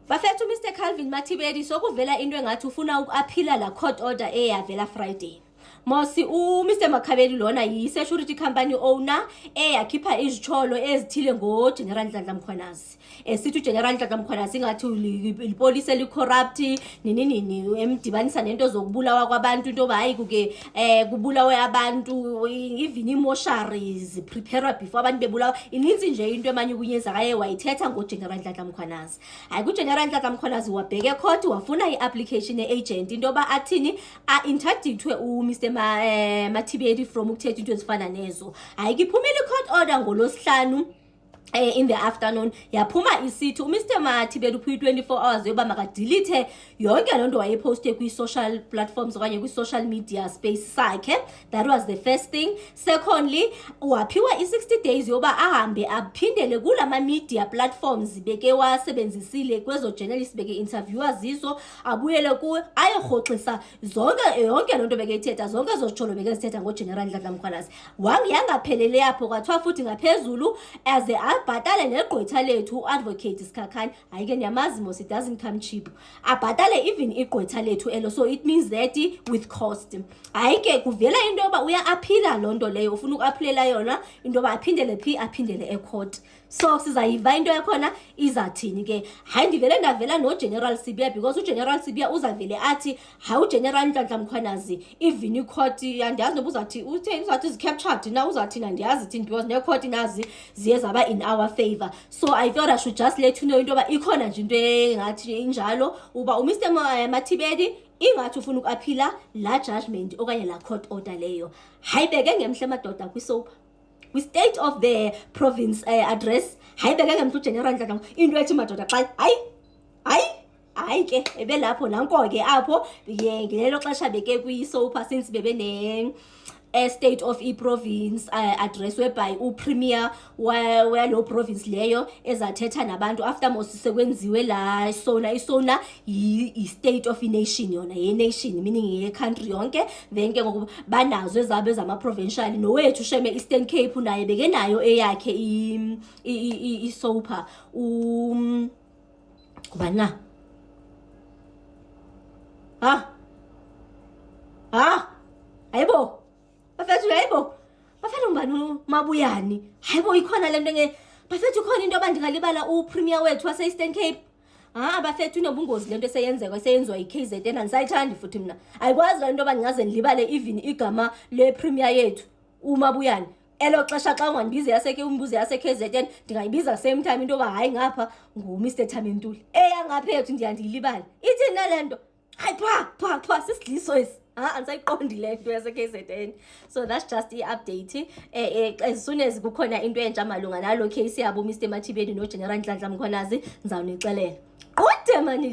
Bafethu Mr Calvin Mathibedi sokuvela into engathi ufuna ukuaphila la court order eyavela Friday. Mosi Mr Makhabeli lona yi-security company owner eyakhipha izitsholo ezithile ngo-General Nhlanhla Mkhwanazi. Sithi uGeneral Nhlanhla Mkhwanazi ngathi lipolice elicorrupt nini emdibanisa nento zokubulawa kwabantu into hayi kuke kubulawe abantu even emotions prepare before abantu bebulawa ininzi nje into emanye ukunyeza kaye wayithetha ngoGeneral Nhlanhla Mkhwanazi. Hayi kuGeneral Nhlanhla Mkhwanazi wabheke court wafuna i-application ye-agent into ba athini interdictwe Mr Mathibedi from ukuthetha into ezifana nezo. Hayi kiphumile court order ngolosihlanu in the afternoon yaphuma isithi uMr Mathibedi uphi 24 hours yoba makadelete yonke lonto wayeposte kwi-social platforms okanye kwi-social media space sakhe. That was the first thing. Secondly, waphiwa i-60 days yoba ahambe aphindele kulama media platforms beke wasebenzisile kwezo journalists beke interviewers zizo abuyele ku ayehotshisa yonke lonto beke ithetha zonke zozitsholo beke zithetha ngoGeneral Nhlanhla Mkhwanazi. Wangiyangaphelele yapho kwathiwa futhi ngaphezulu as abhatale negqwetha lethu uadvocate Sikhakhane. Ayike nyamazi mos it doesn't come cheap. Abhatale even igqwetha lethu elo, so it means that with cost. Ayike kuvela into yoba uya-aphila lonto leyo ufuna uku-aphilela yona into yoba aphindele ecourt. So sizayiva into yakhona izathini ke. Hayi ndivele ndavela noGeneral Sibiya because uGeneral Sibiya uzavele athi hayi uGeneral Nhlanhla Mkhwanazi even icourt yandiyazi noba uzathi zicaptured na uzathina ndiyazi thini because necourt nazi ziye zaba in our favor. So I thought I should just let you know into yoba ikhona nje into engathi injalo uba uMr Mathibedi ingathi ufuna ukuaphila la judgment okanye la court order leyo. Hayi beke ngemhle madoda kwisoap with state of the province address. Hayi beke ngemhle uGeneral Nhlanhla into ethi madoda xa hayi ke ebelapho nanko ke apho ngilelo xesha beke kwisoap since bebe ne state of province address whereby upremier walo province leyo ezathetha nabantu after mos sekwenziwe la isona i-state of nation yona ye-nation meaning ye-country yonke. Then ke ngoku banazo ezabe zama-provincial nowethu sheme Eastern Cape naye beke nayo eyakhe isopa kubana hayibo bafethu hayibo bafethu ngibani Mabuyane hayibo ikhona lento bafethu khona into abandingalibala upremier wethu wase-Eastern Cape. Bafethu inobungozi lento eseyenziwa i-KZN andisayithandi futhi mina ayikwazi lento yoba ndingaze ndilibale even igama le-premier yethu uMabuyane. Elo xesha xa ungandibize umbuzo yase-KZN ndingayibiza same time into yoba hayi ngapha nguMr Thamintuli eyangaphethu ndiyandiyilibala ithini nalento. Hayi pha sisidliso esi andisayiqondi le nto yase-KZN. So that's just i-update. As soon as kukhona into entsha malunga nalo case yabo Mr Mathibedi noGeneral Nhlanhla Mkhwanazi ndizawunixelela. Qhude mani